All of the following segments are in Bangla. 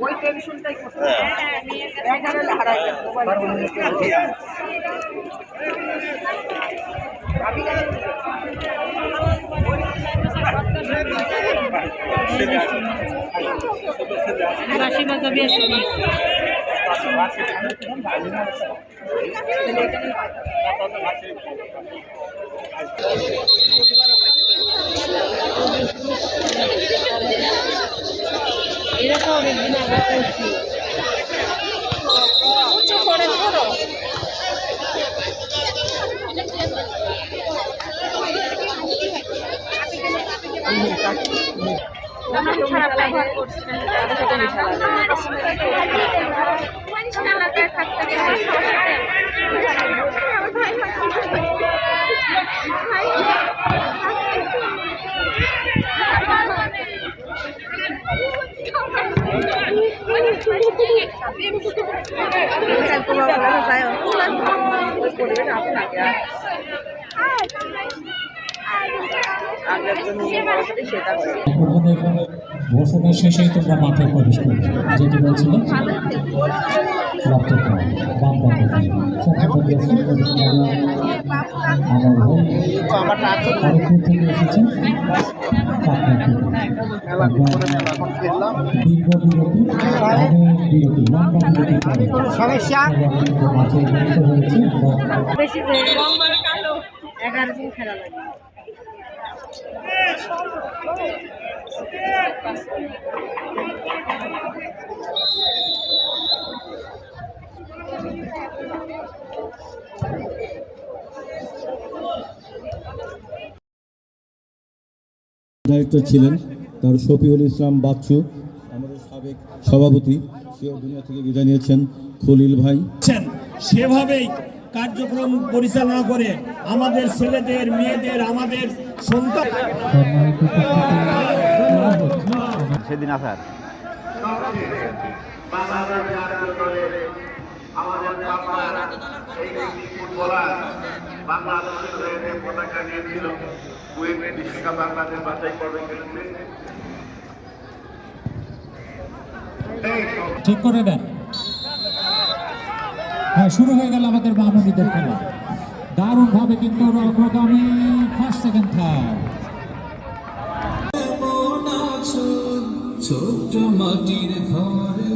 ওই টেনশনটাই করতে এগারে হারাই বাসি মজা বেশি এরা তো অনেকদিন আগে করছি উঁচু করে ধরো খারাপ ব্যবহার করছিলেন থাকতে ঘোষণা শেষেই তোমরা মাঠে প্রবেশ করবে যেটি বলছিল থেকে এসেছেন দীর্ঘ বিরতি বিরতি লম্বা বিরতি মাঠে মিলিত হয়েছে 11 দিন খেলা লাগে ডাইরেক্টর ছিলেন তার শফিউল ইসলাম বাচ্চু, আমাদের সাবেক সভাপতি, সেও দুনিয়া থেকে বিদায় নিয়েছেন খলিল ভাই। সেভাবেই কার্যক্রম পরিচালনা করে আমাদের ছেলেদের মেয়েদের আমাদের সন্তান সেদিন আসার ঠিক করে দেন। হ্যাঁ, শুরু হয়ে গেল আমাদের মাহমুদীদের খেলা। দারুণ ভাবে কিন্তু প্রোগ্রামে ফার্স্ট সেকেন্ড থার্ড ছোট্ট মাটির ঘরে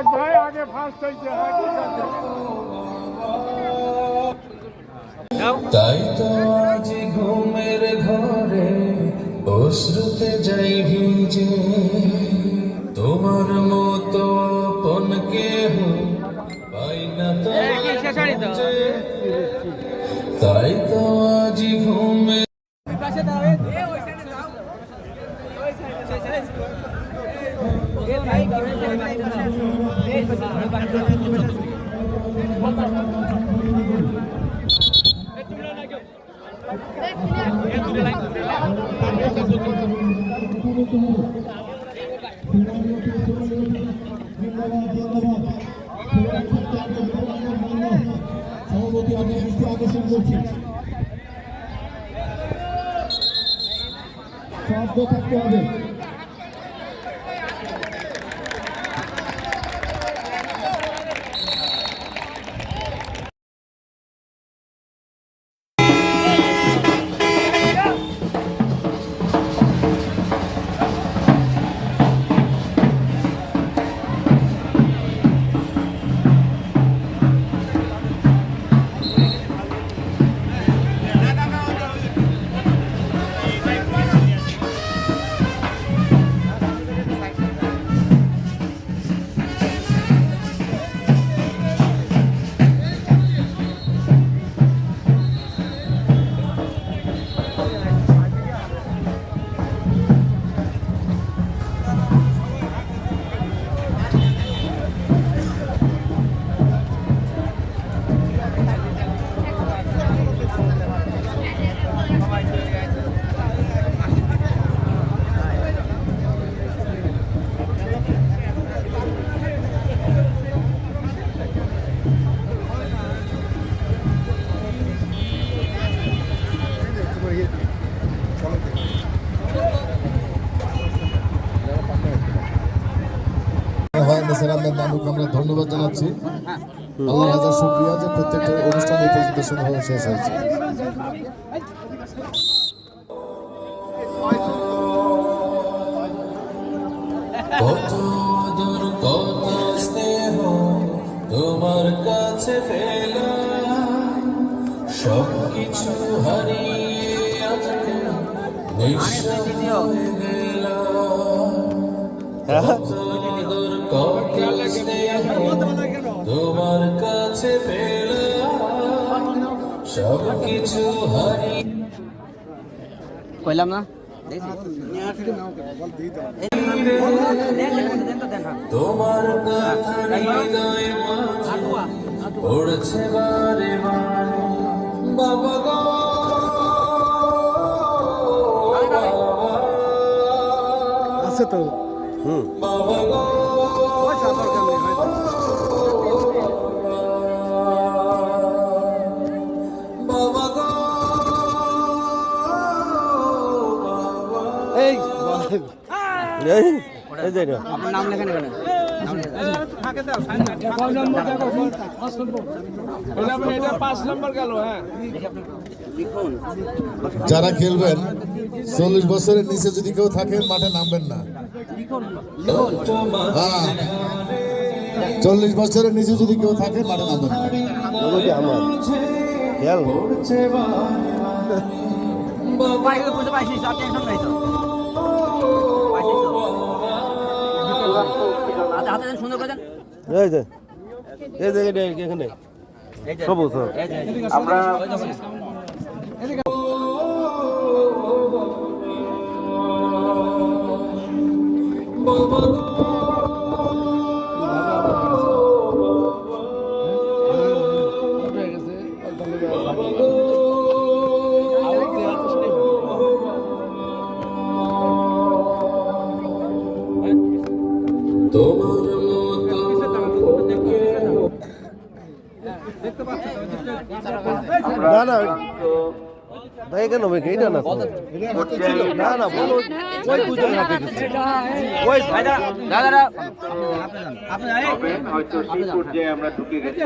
ভাই আগে ফার্স্ট হয়েছে তাই তো আজ ঘুমের ঘরে অশ্রুতে যাই ভিজে তোমার মতো আপন কেহ পাই না তো তাই তো আজ ঘুমে সভাপতি আমি দৃষ্টি আকর্ষণ করছি, শব্দ থাকতে হবে। নেসার আহমেদ নানুকে আমরা ধন্যবাদ জানাচ্ছি। আল্লাহ হাজার শুকরিয়া যে প্রত্যেকটা অনুষ্ঠান এই পর্যন্ত সুন্দরভাবে শেষ হয়েছে। কত দূর কত স্নেহ তোমার কাছে পেলাম, সবকিছু হারিয়ে আজকে নিঃস্ব হয়ে গেলাম। কত দূর কত স্নেহ তোমার কাছে পেলাম, সবকিছু হারিয়ে কইলাম না তোমার কথা হৃদয় মাঝে পড়ছে বারে বারে। বাবা গো আছে তো বাবা গো বাবা গো আপনার নাম লেখেন এখানে যারা খেলবেন 40 বছরের নিচে যদি কেউ থাকেন মাঠে নামবেন না। হ্যাঁ, 40 বছরের নিচে যদি কেউ থাকে মাঠে নামবেন না। সুন্দর করে দেন। আমরা না না ভাই কেন ভাই এইটা না না না বলো ওই দুজন হাতে গেছে ওই দাদারা হয়তো সেই পর্যায়ে আমরা ঢুকে গেছি।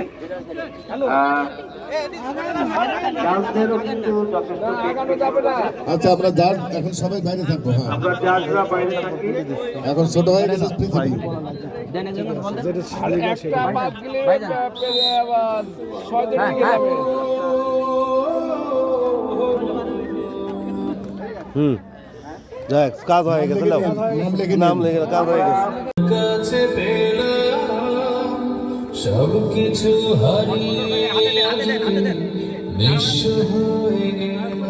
জাজদেরও কিন্তু যথেষ্ট আচ্ছা, আমরা যার এখন সবাই বাইরে থাকবো। হ্যাঁ, আমরা জাজরা বাইরে থাকি। এখন ছোট হয়ে গেছে পৃথিবী। দেখ কাজ হয়ে গেছে নাম লেগে কাজ হয়ে গেছে। কাছে পেলাম সবকিছু হারিয়ে নিঃস্ব হয়ে গেলাম।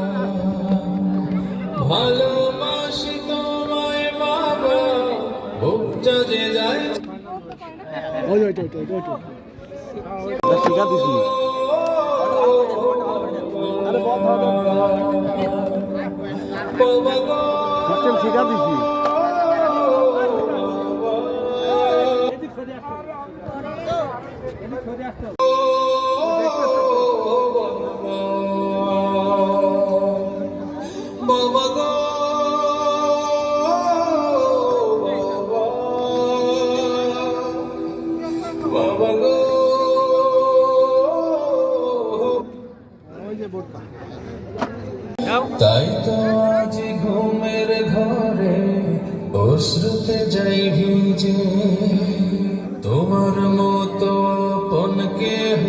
ভালোবাসি তোমায় বাবা, বুকটা যে যায় শিখা দিছি বাবা গো সিস্টেম শিখা দিছি। বাবা গো বাবা গো তাই তো আজ ঘুমের ঘরে অশ্রুতে যাই ভিজে, তোমার মতো আপন কেহ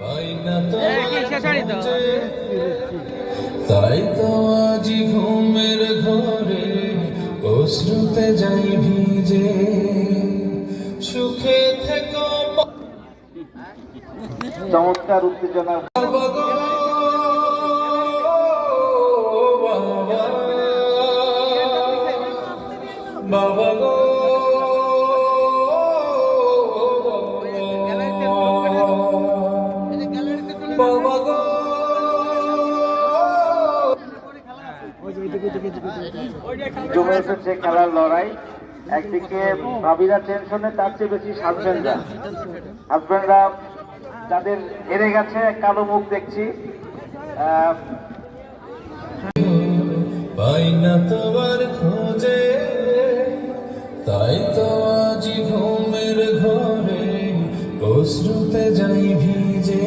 পাই না তো খুঁজে। তাই তো আজ ঘুমের ঘরে অশ্রুতে যাই ভিজে, সুখে থেকো চমৎকার উত্তেজনা। বাবা গো বাবা গো বাবা গো জমে এসেছে খেলার লড়াই। একদিকে ভাবিরা টেনশনে, তার চেয়ে বেশি হাজবেন্ডরা যাদের হেরে গেছে কালো মুখ দেখছি। পাই না তোমার খোঁজে, তাই তো আজ ঘুমে অশ্রুতে যাই ভিজে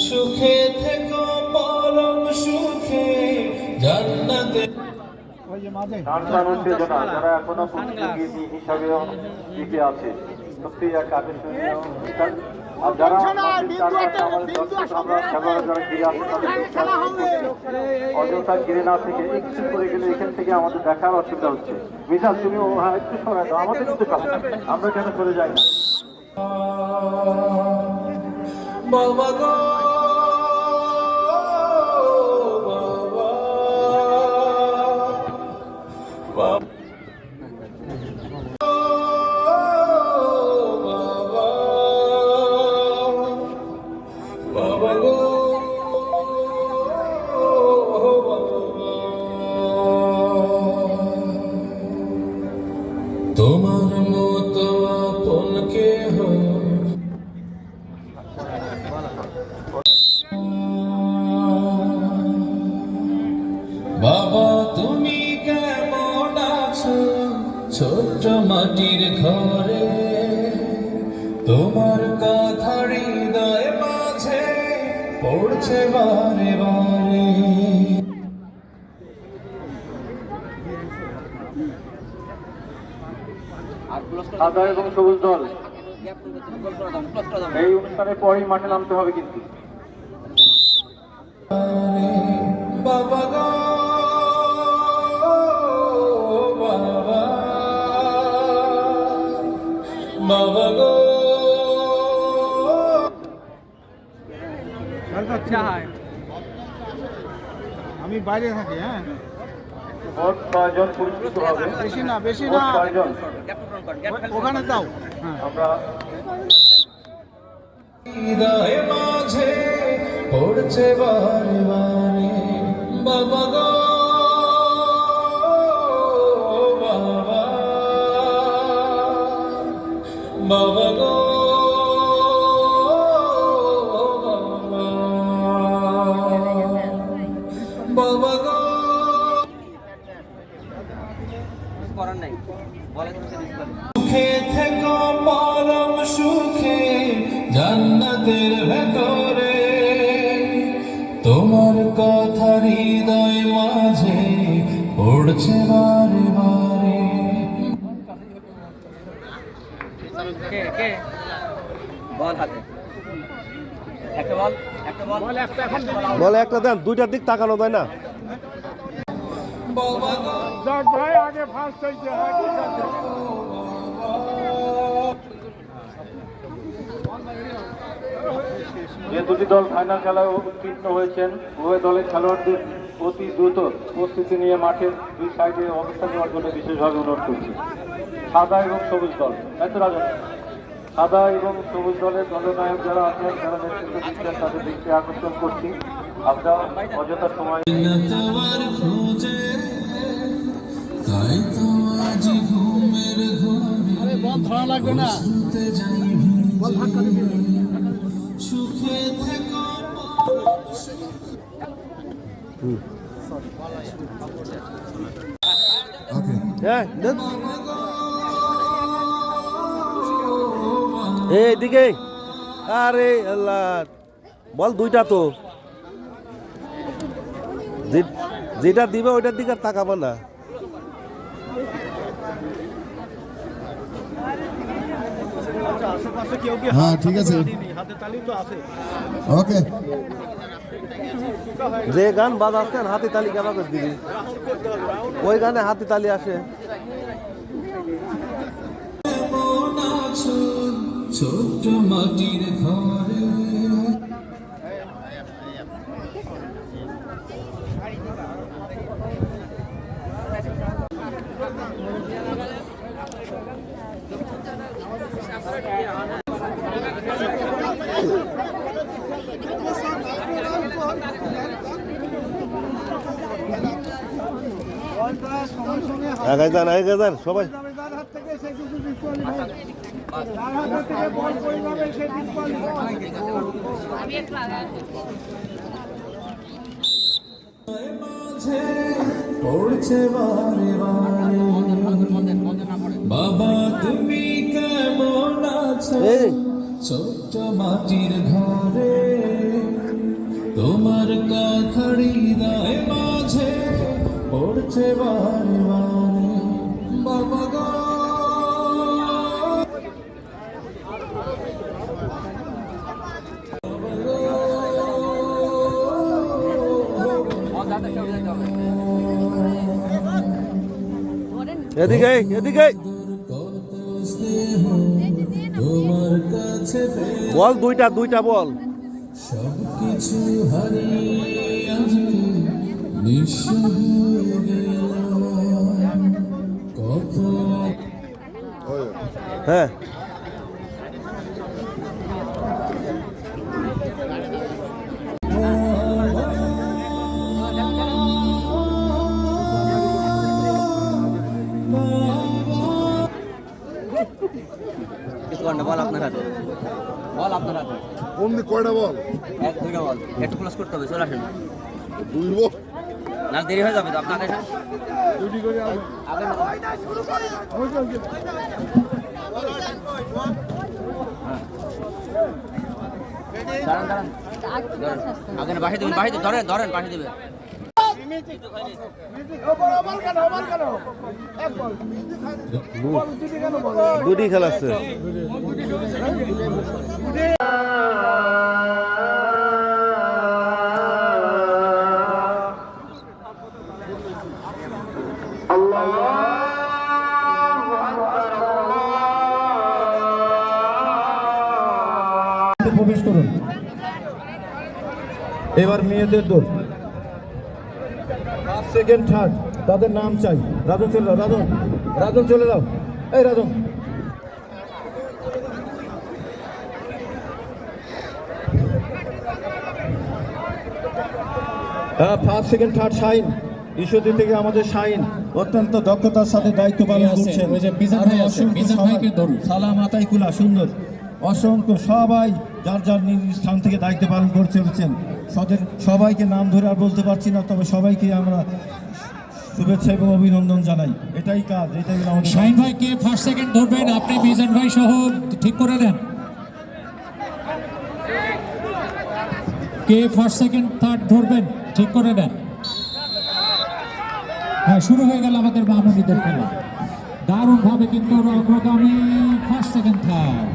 সুখে থেকো পরম সুখে জান্নাতে নানান উত্তেজনা যারা এখনো প্রতিযোগী হিসাবেও টিকে আছে সত্যি এক আকর্ষণীয় অনুষ্ঠান। আর যারা আমাদের দর্শক আমরা খেলোয়াড় যারা ঘিরে আছে তাদের অযথা ঘিরে না থেকে একটু করে গেলে এখান থেকে আমাদের দেখার অসুবিধা হচ্ছে। বিশাল তুমি হ্যাঁ একটু সরাই দাও, আমাদের কিন্তু আমরা কেন সরে যাই না। বাবা গো তোমার মতো আপন কেহ বাবা তুমি কেমন আছো ছোট্ট মাটির ঘরে তোমার কথা হৃদয় মাঝে পড়ছে বারে বারে সাদা এবং সবুজ দল এই অনুষ্ঠানের পরেই মাঠে নামতে হবে কিন্তু। বাবা গো বাবা বাবা গো আমি বাইরে থাকি। হ্যাঁ, মোট 6 জন পুরস্কৃত হবে। বেশি না মোট 6 জন। ওখানে দাও। আমরা হৃদয় মাঝে পড়ছে বারে বারে বাবা গো বাবা বাবা গো বাবা গো করার নাই বলে সুখে থেকো পরম সুখে জান্নাতের ভেতরে তোমার কথা হৃদয় মাঝে পড়ছে বারে বারে বল হাতে একটা বল বলে একটা দেন, দুইটার দিক তাকানো যায় না। বাবা গো ভাই আগে ফার্স্ট হয়েছে। যে দুটি দল ফাইনাল খেলায় উত্তীর্ণ হয়েছেন উভয় দলের খেলোয়াড়দের অতি দ্রুত প্রস্তুতি নিয়ে মাঠের দুই সাইডে অবস্থান নেওয়ার জন্য বিশেষভাবে অনুরোধ করছি। সাদা এবং সবুজ দল এত রাজন সাদা এবং সবুজ দলের দলনায়ক যারা আছেন যারা নেতৃত্ব দিচ্ছেন তাদের দৃষ্টি আকর্ষণ করছি। আমরা অযথা সময় তোমার খোঁজে তাই তো আজ ঘুমের ঘরে লাগবে না। অশ্রুতে যাই ভিজে সুখে থেকো হ্যাঁ, এইদিকে। আরে আল্লাহ, বল দুইটা তো যেটা দিবে ওইটার দিকে তাকাবো না। হ্যাঁ ঠিক আছে, ওকে। যে গান বাজাচ্ছেন হাতি তালি কেন করে দিবি? ওই গানে হাতি তালি আসে। ছোট্ট মাটির ঘরে আগে যান সবাই। পড়ছে বারে বারে বাবা তুমি কেমন আছো এই ছোট্ট মাটির ঘরে তোমার কথা হৃদয় মাঝে পড়ছে বারে বারে বাবা গো এদিকে এদিকে তোমার কাছে বল দুইটা বল সব কিছু হারিয়ে আজকে নিঃস্ব হয়ে গেলাম কত হ্যাঁ কিছু করেন না, বল আপনার হাতে, বল আপনার হাতে। অমনি কয়টা বল দুইটা বল, একটু ক্লোজ করতে হবে, চলে আসেন। বুঝবো না দেরি হয়ে যাবে তো আপনার কাছে। আগে না। দাঁড়ান। আগে না, বাহির দেবেন, ধরেন, বাহির দেবেন। দুটি খেলাচ্ছে প্রবেশ করুন। এবার মেয়েদের দৌড়, সেকেন্ড থার্ড তাদের নাম চাই। রাজন চলে যাও, রাজন চলে যাও, এই Rajan. First second third Shine, Ishwardi থেকে আমাদের শাইন অত্যন্ত দক্ষতার সাথে দায়িত্ব পালন করছেন। সালাম আতাইকুলা সুন্দর, অসংখ্য সবাই যার যার নিজ স্থান থেকে দায়িত্ব পালন করে চলেছেন। সবাইকে নাম ধরে আর বলতে পারছি না, তবে সবাইকে আমরা শুভেচ্ছা এবং অভিনন্দন জানাই। এটাই কাজ, এটাই আমাদের। শাহিন ভাই কে ফার্স্ট সেকেন্ড ধরবেন, আপনি মিজান ভাই সহ ঠিক করে দেন। কে ফার্স্ট সেকেন্ড থার্ড ধরবেন ঠিক করে দেন। হ্যাঁ, শুরু হয়ে গেল আমাদের মামুনিদের খেলা। দারুণ ভাবে কিন্তু অগ্রগামী ফার্স্ট সেকেন্ড থার্ড।